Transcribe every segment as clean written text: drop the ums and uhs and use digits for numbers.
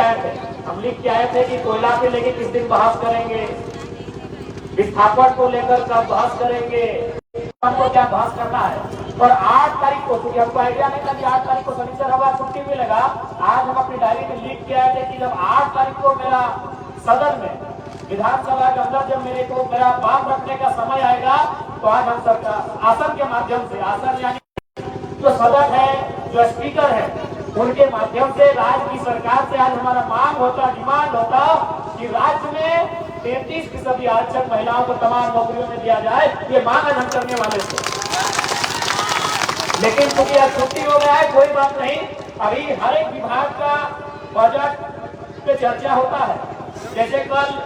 आए थे, हम लिख के आए थे कि कोयला के लेके किस दिन बहस करेंगे, विस्थापन को लेकर कब बहस करेंगे, हमको क्या बहस करना है। और 8 तारीख को, क्योंकि हमको आइडिया नहीं था कि 8 तारीख को शनिचर हवा छुट्टी मिलेगा, आज हम अपनी डायरी में लिख के आए थे कि जब 8 तारीख को मेरा सदन में विधानसभा के अंदर जब मेरे को मेरा बात रखने का समय आएगा, तो आज हम सरकार आसन के माध्यम से, आसन यानी जो सदन है, जो स्पीकर है, उनके माध्यम से राज्य की सरकार से आज हमारा मांग होता, डिमांड होता कि राज्य में 33% आरक्षण महिलाओं को तमाम नौकरियों में दिया जाए। ये मांग हम करने वाले थे, लेकिन क्योंकि आज छुट्टी हो गया है, कोई बात नहीं। अभी हर एक विभाग का बजट पे चर्चा होता है। जैसे कल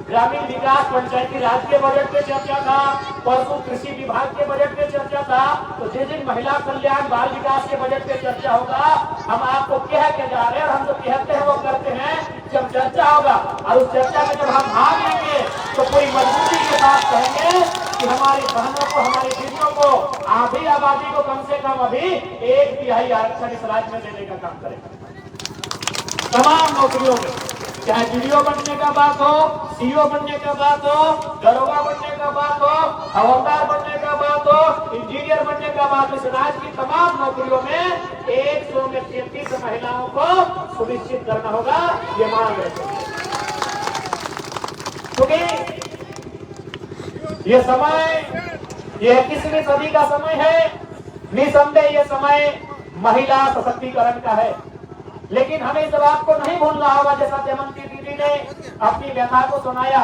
ग्रामीण विकास पंचायती राज के बजट पे चर्चा था, परसों कृषि विभाग के बजट पे चर्चा था, तो जिस दिन महिला कल्याण बाल विकास के बजट पे चर्चा होगा, हम आपको कह के जा रहे हैं, और हम जो कहते हैं वो करते हैं। जब चर्चा होगा और उस चर्चा में जब हम भाग लेंगे, तो पूरी मजबूती के साथ कहेंगे कि हमारी बहनों को, हमारी दीदियों को, आधी आबादी को कम से कम अभी 1/3 आरक्षण इस राज्य में देने का काम करेगा तमाम नौकरियों में। चाहे वीडियो बनने का बात हो, सीओ बनने का बात हो, दरोगा बनने का बात हो, हवलदार बनने का बात हो, इंजीनियर बनने का बात हो, इस राज्य की तमाम नौकरियों में 100 में 33 महिलाओं को सुनिश्चित करना होगा। ये मांग है, क्योंकि ये समय, ये 21वीं सदी का समय है। निसंदेह ये समय महिला सशक्तिकरण का है, लेकिन हमें इस बात को नहीं भूलना होगा। जैसा जयमंती दीदी ने अपनी व्यथा को सुनाया,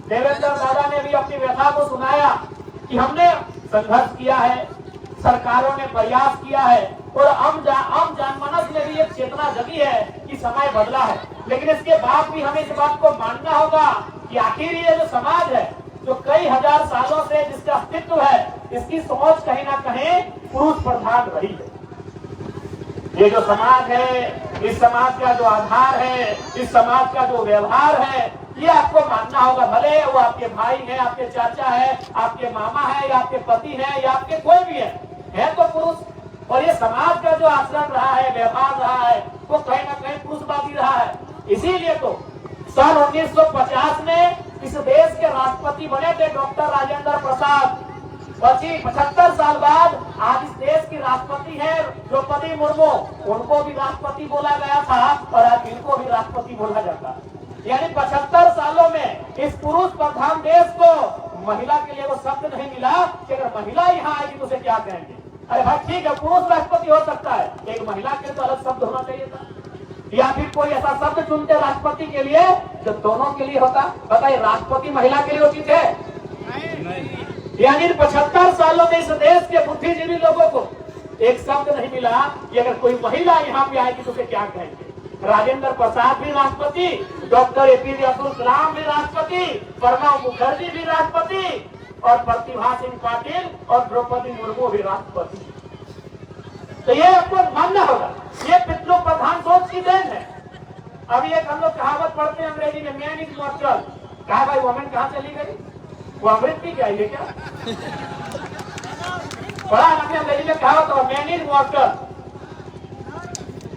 देवेंद्र दादा ने भी अपनी व्यथा को सुनाया कि हमने संघर्ष किया है, सरकारों ने प्रयास किया है, और आम जनमानस में भी एक चेतना जगी है कि समय बदला है। लेकिन इसके बाद भी हमें इस बात को मानना होगा कि आखिर ये जो समाज है, जो कई हजार सालों से जिसका अस्तित्व है, इसकी सोच कहीं ना कहीं पुरुष प्रधान रही है। ये जो समाज है, इस समाज का जो आधार है, इस समाज का जो व्यवहार है, ये आपको मानना होगा। भले वो आपके भाई हैं, आपके चाचा है, आपके मामा है, या आपके पति है, या आपके कोई भी है तो पुरुष। और ये समाज का जो आचरण रहा है, व्यवहार रहा है, वो कहीं ना कहीं पुरुषवादी रहा है। इसीलिए तो सन 1950 में इस देश के राष्ट्रपति बने थे डॉक्टर राजेंद्र प्रसाद। 75 साल बाद आज इस देश की राष्ट्रपति है द्रौपदी मुर्मू। उनको भी राष्ट्रपति बोला गया था, और आज इनको भी राष्ट्रपति बोला जाता है। यानी 75 सालों में इस पुरुष प्रधान देश को महिला के लिए वो शब्द नहीं मिला कि अगर महिला यहाँ आएगी तो उसे क्या कहेंगे। अरे भाई ठीक है, पुरुष राष्ट्रपति हो सकता है, एक महिला के लिए तो अलग शब्द होना चाहिए था, या फिर कोई ऐसा शब्द चुनते राष्ट्रपति के लिए जो दोनों के लिए होता। बताइए, राष्ट्रपति महिला के लिए उचित है? यानी 75 सालों में इस देश के बुद्धिजीवी लोगों को एक शब्द नहीं मिला कि अगर कोई महिला यहाँ पे आएगी तो उसे क्या कहेंगे। राजेंद्र प्रसाद भी राष्ट्रपति, डॉक्टर एपीजे अब्दुल कलाम भी राष्ट्रपति, प्रणब मुखर्जी भी राष्ट्रपति, और प्रतिभा सिंह पाटिल और द्रौपदी मुर्मू भी राष्ट्रपति। तो ये आपको मानना होगा, ये पितृ प्रधान सोच की देन है। अभी एक हम लोग कहावत पढ़ते हैं अंग्रेजी में, मैन इज मॉर्टल। कहा भाई वोमेन कहाँ चली गई? वो अमृत पी गई है क्या? बड़ा हमने अंग्रेजी में कहा होता, मैन इज मॉर्टल।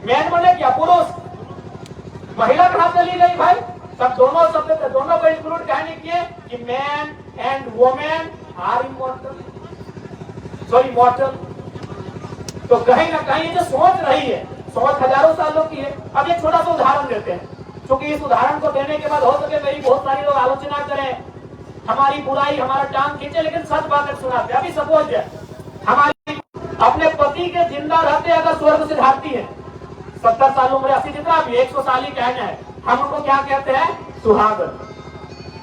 मैन बोले क्या? पुरुष। महिला कहाँ चली गई भाई? तब दोनों शब्द, दोनों को इंक्लूड कहने किए कि man and women are immortal, sorry mortal. तो कहीं ना कहीं ये जो सोच रही है, सोच हजारों सालों की है। अब एक छोटा सा उदाहरण देते हैं, क्योंकि इस उदाहरण को देने के बाद हो सके मेरी बहुत सारी लोग आलोचना करें, हमारी बुराई, हमारा टांग खींचे, लेकिन सच बातें सुनाते। अभी सपोज है, हमारी अपने पति के जिंदा रहते अगर स्वर्ग से झाड़ती है, 70 साल उम्र, 80 जितना भी 100 साल ही कहना है, हम उनको क्या कहते हैं? सुहागन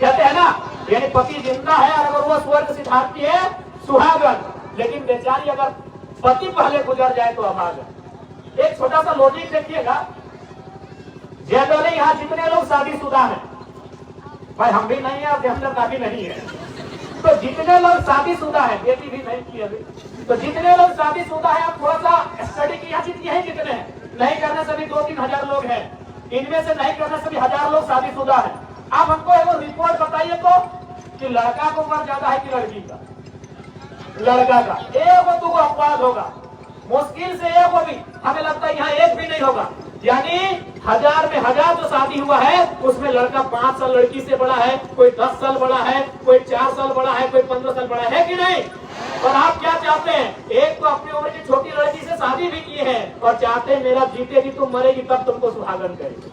कहते हैं ना। यानी पति जिंदा है और अगर वो स्वर्ग से झाड़ती है, सुहागन। लेकिन बेचारी अगर पति पहले गुजर जाए तो अभागन। एक छोटा सा लॉजिक देखिएगा, जनरली यहाँ जितने लोग शादीशुदा हैं, भाई हम भी नहीं है और देवेंद्र का भी नहीं है, तो जितने लोग शादीशुदा है, बेटी भी नहीं की अभी, तो जितने लोग शादीशुदा है, आप थोड़ा सा स्टडी किया यही कितने हैं? नहीं करने से भी 2-3 हजार लोग हैं, इनमें से नहीं करने से भी 1000 लोग शादीशुदा है। आप हमको एक रिपोर्ट बताइए तो कि लड़का को उम्र ज्यादा है कि लड़की का? लड़का का। एक दो अपवाद होगा, मुश्किल से एक भी, हमें लगता है यहाँ एक भी नहीं होगा। यानी 1000 में 1000 जो शादी हुआ है उसमें लड़का 5 साल लड़की से बड़ा है, कोई 10 साल बड़ा है, कोई 4 साल बड़ा है, कोई 15 साल बड़ा है कि नहीं? और आप क्या चाहते हैं? एक तो अपनी उम्र की छोटी लड़की से शादी भी की है और चाहते हैं मेरा जीतेगी तुम मरेगी तब तुमको सुहागन करेगी।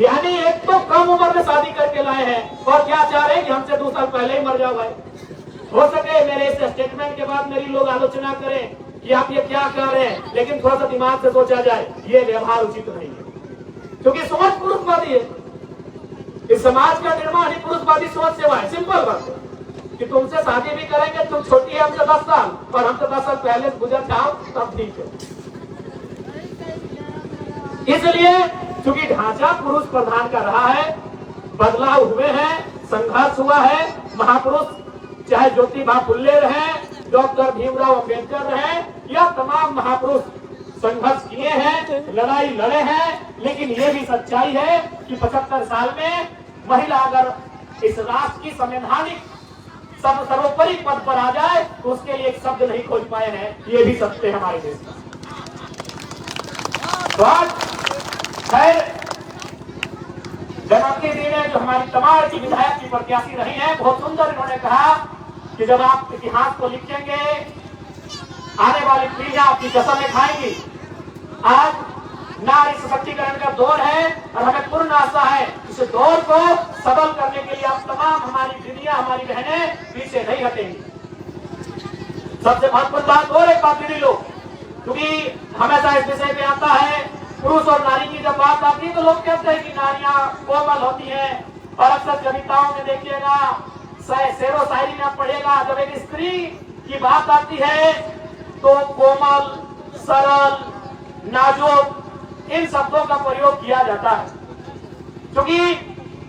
यानी एक तो कम उम्र में शादी करके लाए हैं और क्या चाह रहे हैं कि हमसे 2 साल पहले ही मर जाओ भाई। हो सके मेरे इस स्टेटमेंट के बाद मेरी लोग आलोचना करें कि आप ये क्या कर रहे हैं, लेकिन थोड़ा सा दिमाग से सोचा जाए, ये व्यवहार उचित नहीं है क्योंकि सोच पुरुषवादी है। इस समाज का निर्माण ही पुरुषवादी सोच से हुआ है। सिंपल बात है कि तुमसे शादी भी करेंगे, तुम छोटी है हमसे 10 साल और हमसे 10 साल पहले गुजर जाओ तब ठीक है। इसलिए चूंकि ढांचा पुरुष प्रधान का रहा है, बदलाव हुए हैं, संघर्ष हुआ है। महापुरुष चाहे ज्योतिबा फुल्ले रहे, डॉक्टर भीमराव अंबेडकर रहे या तमाम महापुरुष संघर्ष किए हैं, लड़ाई लड़े हैं, लेकिन ये भी सच्चाई है कि 75 साल में महिला अगर इस राष्ट्र की संवैधानिक सर्वोपरि पद पर आ जाए तो उसके लिए एक शब्द नहीं खोज पाए हैं। ये भी सत्य है हमारे देश में। खैर जयमती दी ने जो हमारी तमाम की विधायक की प्रत्याशी रही हैं, बहुत सुंदर इन्होंने कहा कि जब आप इतिहास को लिखेंगे आने वाली पीढ़ियां आपकी कसमें खाएंगी। आज नारी सशक्तिकरण का दौर है और हमें पूर्ण आशा है इस दौर को सबल करने के लिए आप तमाम हमारी दीदियां, हमारी बहनें पीछे नहीं हटेंगी। सबसे महत्वपूर्ण बात और एक बात दीदी लोग, क्योंकि हमेशा इस विषय पे आता है पुरुष और नारी की जब बात आती है तो लोग कहते हैं कि नारियां कोमल होती हैं और अक्सर कविताओं में देखिएगा, शेरो शायरी में पढ़ेगा, जब एक स्त्री की बात आती है तो कोमल, सरल, नाजुक इन शब्दों का प्रयोग किया जाता है। क्योंकि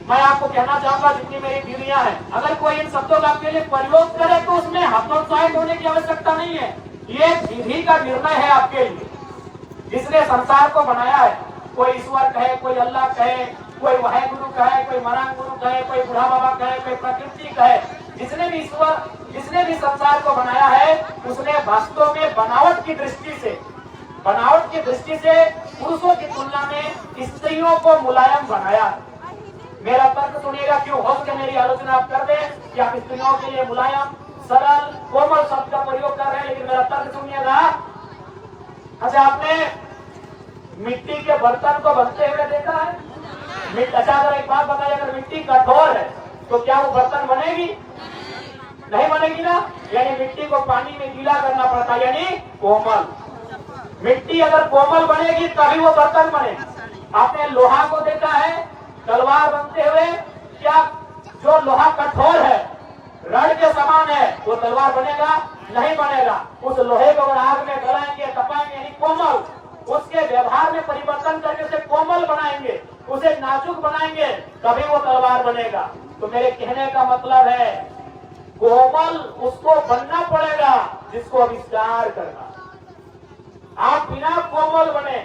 मैं आपको कहना चाहूंगा जितनी मेरी दीदियां हैं, अगर कोई इन शब्दों का आपके लिए प्रयोग करे तो उसमें हतोत्साहित होने की आवश्यकता नहीं है। ये विधि का निर्णय है आपके लिए, जिसने संसार को बनाया है। कोई ईश्वर कहे, कोई अल्लाह कहे, कोई वाहेगुरु कहे, कोई मरांग गुरु कहे, कोई बुढ़ा बाबा कहे, कोई प्रकृति कहे, जिसने भी ईश्वर, जिसने भी संसार को बनाया है उसने वास्तव में बनावट की दृष्टि से पुरुषों की तुलना में स्त्रियों को मुलायम बनाया। मेरा तर्क सुनिएगा, क्यों हो सके मेरी आलोचना आप कर दें कि आप स्त्रियों के लिए मुलायम, सरल, कोमल शब्द का प्रयोग कर रहे हैं, लेकिन मेरा तर्क सुनिएगा। अच्छा, आपने मिट्टी के बर्तन को बनते हुए देखा है? अच्छा, अगर एक बात बताइए, अगर मिट्टी कठोर है तो क्या वो बर्तन बनेगी? नहीं बनेगी ना। यानी मिट्टी को पानी में गीला करना पड़ता है, यानी कोमल। मिट्टी अगर कोमल बनेगी तभी वो बर्तन बनेगी। आपने लोहा को देखा है तलवार बनते हुए? क्या जो लोहा कठोर है, रड के समान है, वो तलवार बनेगा? नहीं बनेगा। उस लोहे को अगर आग में गलाएंगे, तपाएंगे, यानी कोमल, उसके व्यवहार में परिवर्तन करके उसे कोमल बनाएंगे, उसे नाजुक बनाएंगे, तभी वो तलवार बनेगा। तो मेरे कहने का मतलब है कोमल उसको बनना पड़ेगा जिसको आविष्कार करना। आप बिना कोमल बने,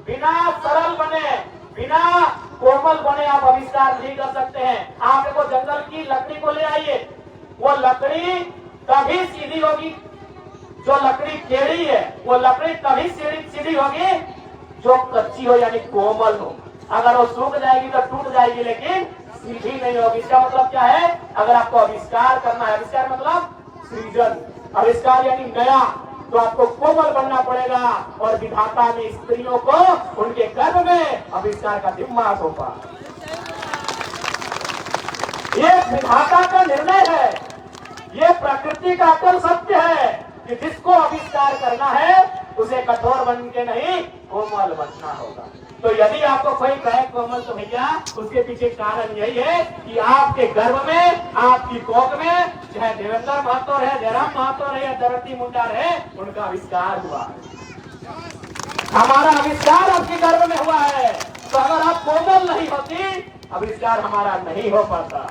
बिना सरल बने, बिना कोमल बने आप आविष्कार नहीं कर सकते हैं। आप देखो जंगल की लकड़ी को ले आइए, वो लकड़ी तभी सीधी होगी, जो लकड़ी टेढ़ी है वो लकड़ी तभी सीधी होगी जो कच्ची हो, यानी कोमल हो। अगर वो सूख जाएगी तो टूट जाएगी, लेकिन सीधी नहीं होगी। इसका मतलब क्या है? अगर आपको आविष्कार करना है, आविष्कार मतलब सृजन, आविष्कार यानी नया, तो आपको कोमल बनना पड़ेगा। और विधाता ने स्त्रियों को उनके गर्भ में आविष्कार का दिमाग सौंपा। ये विधाता का निर्णय है, ये प्रकृति का अटल सत्य है कि जिसको आविष्कार करना है उसे कठोर बन के नहीं कोमल बनना होगा। तो यदि आपको कोई कहे कोमल, तो भैया उसके पीछे कारण यही है कि आपके गर्भ में, आपकी कोख में, चाहे देवेंद्र महतो रहे, जयराम महतो रहे या धरती मुंडा रहे, उनका आविष्कार हुआ है। हमारा आविष्कार आपके गर्भ में हुआ है। तो अगर आप कोमल नहीं होती, आविष्कार हमारा नहीं हो पाता।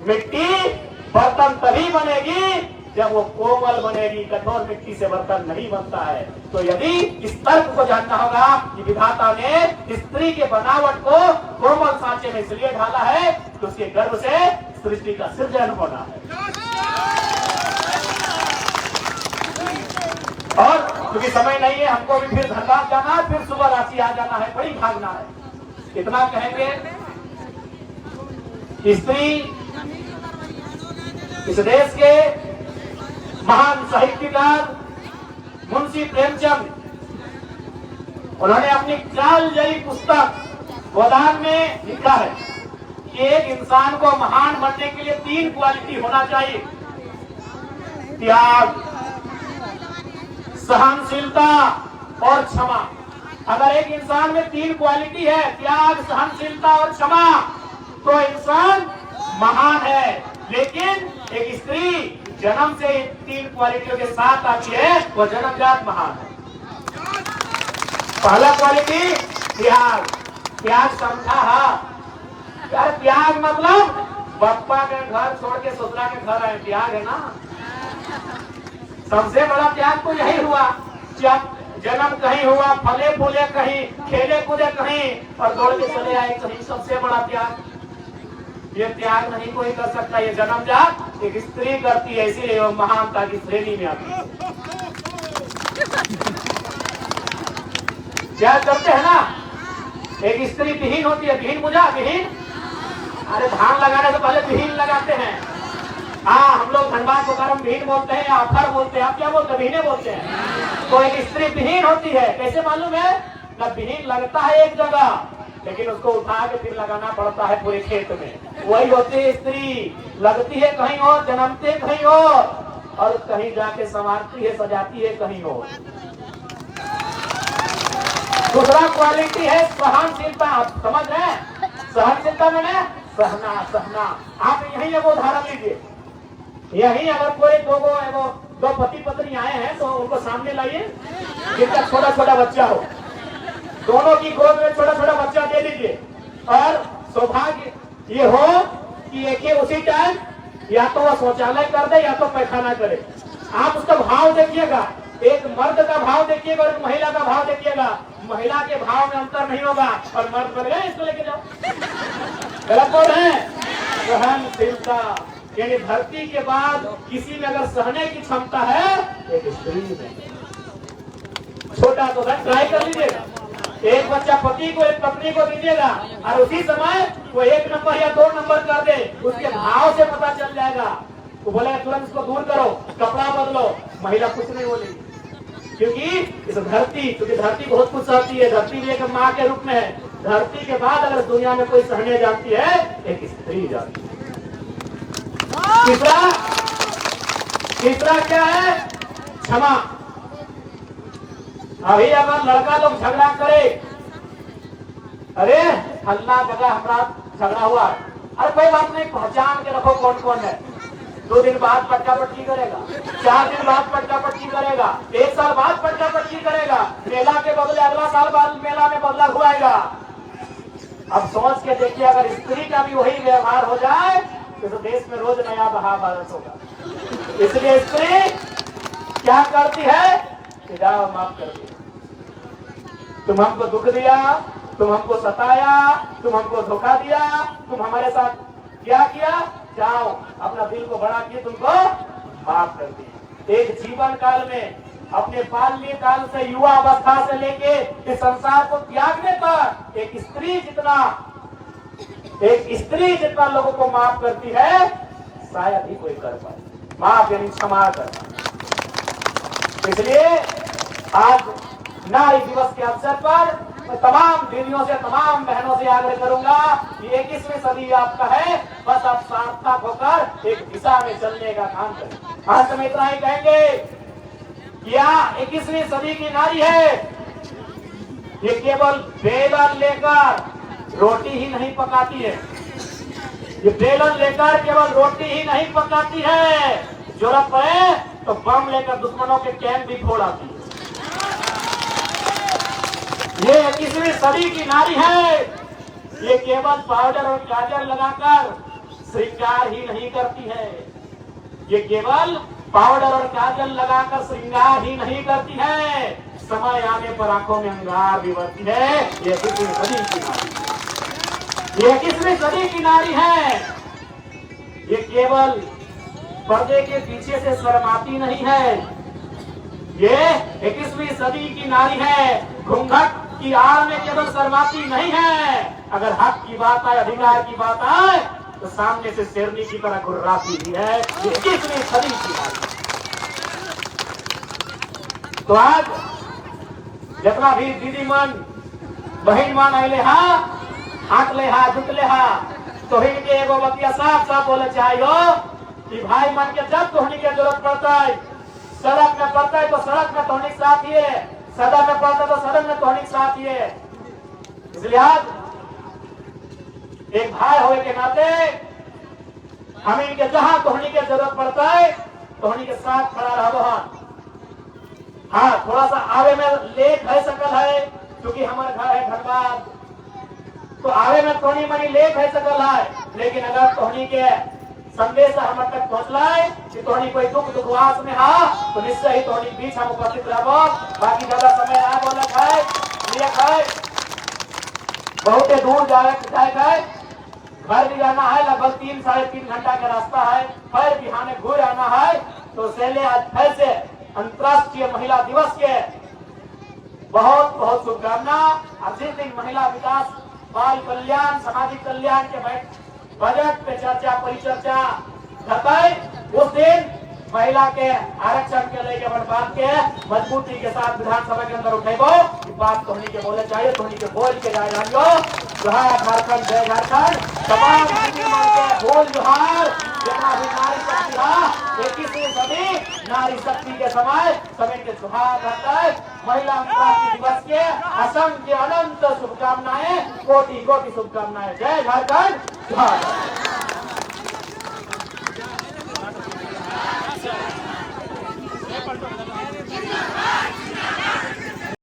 मिट्टी बर्तन तभी बनेगी जब वो कोमल बनेगी, कठोर मिट्टी से बर्तन नहीं बनता है। तो यदि इस तर्क को जानना होगा कि विधाता ने स्त्री के बनावट को कोमल सांचे में इसलिए ढाला है तो उसके गर्भ से सृष्टि का सृजन होना है। और क्योंकि समय नहीं है, हमको भी फिर धनबाद जाना है, फिर सुबह रांची आ जाना है, बड़ी भागना है। कितना कहेंगे? स्त्री इस देश के महान साहित्यकार मुंशी प्रेमचंद, उन्होंने अपनी कालजयी पुस्तक गोदान में लिखा है कि एक इंसान को महान बनने के लिए 3 क्वालिटी होना चाहिए: त्याग, सहनशीलता और क्षमा। अगर एक इंसान में 3 क्वालिटी है, त्याग, सहनशीलता और क्षमा, तो इंसान महान है। लेकिन एक स्त्री जन्म से 3 क्वालिटियों के साथ आती है, वो जन्मजात महान है। पहला क्वालिटी त्याग। त्याग समझा है यार? त्याग मतलब पप्पा के घर छोड़ के ससुरा के घर आए, त्याग है ना। सबसे बड़ा त्याग तो यही हुआ, जब जन्म कहीं हुआ, फले फूले कहीं, खेले कूदे कहीं और दौड़ के चले आए कहीं। सबसे बड़ा त्याग ये त्याग नहीं कोई कर सकता, ये जन्मजात एक स्त्री करती है, इसीलिए वो महानता की श्रेणी में आती है। त्याग करते हैं ना। एक स्त्री विहीन होती है, विहीन बुझा? विहीन, अरे धान लगाने से पहले विहीन लगाते हैं। हाँ, हम लोग धनबाद को कर्म विहीन बोलते हैं, आफर बोलते हैं, आप क्या बोलते हैं? विहीने बोलते हैं। तो एक स्त्री विहीन होती है, कैसे मालूम है? ना विहीन लगता है एक जगह, लेकिन उसको उठा के फिर लगाना पड़ता है पूरे खेत में। वही होती है स्त्री, लगती है कहीं और, जन्मते कहीं और कहीं जाके संवारती है, सजाती है कहीं और। दूसरा क्वालिटी है सहनशीलता। आप समझ रहे हैं? सहनशीलता मैंने सहना, सहना। आप यही एगो उदाहरण लीजिए, यही अगर कोई दो पति पत्नी आए हैं तो उनको सामने लाइए, जिनका छोटा छोटा बच्चा हो, दोनों की गोद में छोटा छोटा बच्चा दे दीजिए, और सौभाग्य ये हो कि एक ही उसी टाइम या तो वह शौचालय कर दे या तो पैखाना करे। आप उसका भाव देखिएगा, एक मर्द का भाव देखिएगा और एक महिला का भाव देखिएगा। महिला के भाव में अंतर नहीं होगा, और मर्द पर गए इसको लेके जाओ। गलत बोल रहे हैं? सहनशीलता यानी धरती के बाद किसी में अगर सहने की क्षमता है, एक स्त्री में। छोटा तो ट्राई कर लीजिएगा, एक बच्चा पति को एक पत्नी को दीजिएगा और उसी समय वो 1 नंबर या 2 नंबर कर दे, उसके भाव से पता चल जाएगा। तो बोले तुरंत इसको दूर करो, कपड़ा बदलो, महिला कुछ नहीं बोलेगी, क्योंकि इस धरती, क्योंकि धरती बहुत कुछ सहती है। धरती भी एक माँ के रूप में है। धरती के बाद अगर दुनिया में कोई सहने जानती है, एक स्त्री जानती है। तीसरा क्या है? क्षमा। अभी अगर लड़का लोग झगड़ा करे, अरे फल्ला जगह हमारा झगड़ा हुआ, अरे कोई बात नहीं, पहचान के रखो कौन कौन है। 2 दिन बाद पटका पटकी करेगा, 4 दिन बाद पटका पटकी करेगा, 1 साल बाद पटका पटकी करेगा, मेला के बदले अगला साल बाद मेला में बदला हुआएगा। अब सोच के देखिए, अगर स्त्री का भी वही व्यवहार हो जाए तो देश में रोज नया महाभारत होगा। इसलिए स्त्री क्या करती है? जाओ माफ कर दिया, तुम हमको दुख दिया, तुम हमको सताया, तुम हमको धोखा दिया, तुम हमारे साथ क्या किया, जाओ अपना दिल को बड़ा किए, तुमको माफ कर दिया। एक जीवन काल में, अपने बाल्य काल से युवा अवस्था से लेके इस संसार को त्यागने तक एक स्त्री जितना लोगों को माफ करती है, शायद ही कोई कर पाए। माफ यानी क्षमा करना। इसलिए आज नारी दिवस के अवसर पर मैं तमाम दीदियों से, तमाम बहनों से आग्रह करूंगा कि 21वीं सदी आपका है, बस आप सार्थक होकर एक दिशा में चलने का काम करें। अंत में इतना ही कहेंगे, क्या 21वीं सदी की नारी है, ये केवल बेलन लेकर रोटी ही नहीं पकाती है। ये बेलन लेकर केवल रोटी ही नहीं पकाती है, जरूरत पड़े तो बम लेकर दुश्मनों के कैंप भी फोड़ आती है। ये 21वीं सदी की नारी है, ये केवल पाउडर और काजल लगाकर श्रृंगार ही नहीं करती है। ये केवल पाउडर और काजल लगाकर श्रृंगार ही नहीं करती है, समय आने पर आंखों में अंगार भी बढ़ती है। ये 21वीं सदी की नारी, ये 21वीं सदी की नारी है। ये केवल पर्दे के पीछे से शर्माती नहीं है, ये 21वीं सदी की नारी है। घूंघट की आड़ में केवल शर्माती नहीं है, अगर हक की बात आए, अधिकार की बात आए तो सामने से शेरनी की तरह घुर्राती भी है। ये 21वीं सदी की बात है। तो आज जितना भी दीदी मन बहन मन आइले हा, आंकले हा, जुटले हा, तो इनके एगो बतिया साफ साफ बोले चाहिए कि भाई मन के जब तोहनी के जरूरत पड़ता है, सड़क में पड़ता है तो सड़क में तोहनी साथ ही है, सदन में पड़ता है तो सदन में तोहनी साथ ही है। इसलिए आज एक भाई होने के नाते हम इनके जहां तोहनी के जरूरत पड़ता है तोहनी के साथ खड़ा रहो। हाँ, थोड़ा सा आवे में लेट है सकल है, क्योंकि हमारे घर है धनबाद, तो आवे में थोड़ी मनी लेट है सकल है, लेकिन अगर तोहनी के संदेश हमारे तक पहुंचला है कि तोहनी कोई दुख दुखवास में हा, तो निश्चय ही तोहनी बीच हम उपस्थित रहो। बाकी ज्यादा समय ना बोलत है, बहुत दूर जाए घर भी जाना है, लगभग 3 साढ़े 3 घंटा का रास्ता है, फिर बिहाने घूर आना है। तो सेले आज फिर से अंतर्राष्ट्रीय महिला दिवस के बहुत बहुत शुभकामना। और जिस दिन महिला विकास, बाल कल्याण, सामाजिक कल्याण के बजट पे चर्चा परिचर्चा करता है, उस दिन महिला के आरक्षण के लेके बात के मजबूती के साथ विधानसभा के अंदर उठेबो, बात तोहनी के बोले चाहिए, तोहनी के बोल के जाए जानियो। जोहार झारखंड, जय झारखंड। तमाम बोल जोहार। जितना भी नारी शक्ति था 21वीं सदी नारी शक्ति के समय के जोहार रहता है। महिला अंतर्राष्ट्रीय दिवस के असंख्य अनंत शुभकामनाएं, कोटि कोटि शुभकामनाएं। जय झारखंड, जोहार। पलटो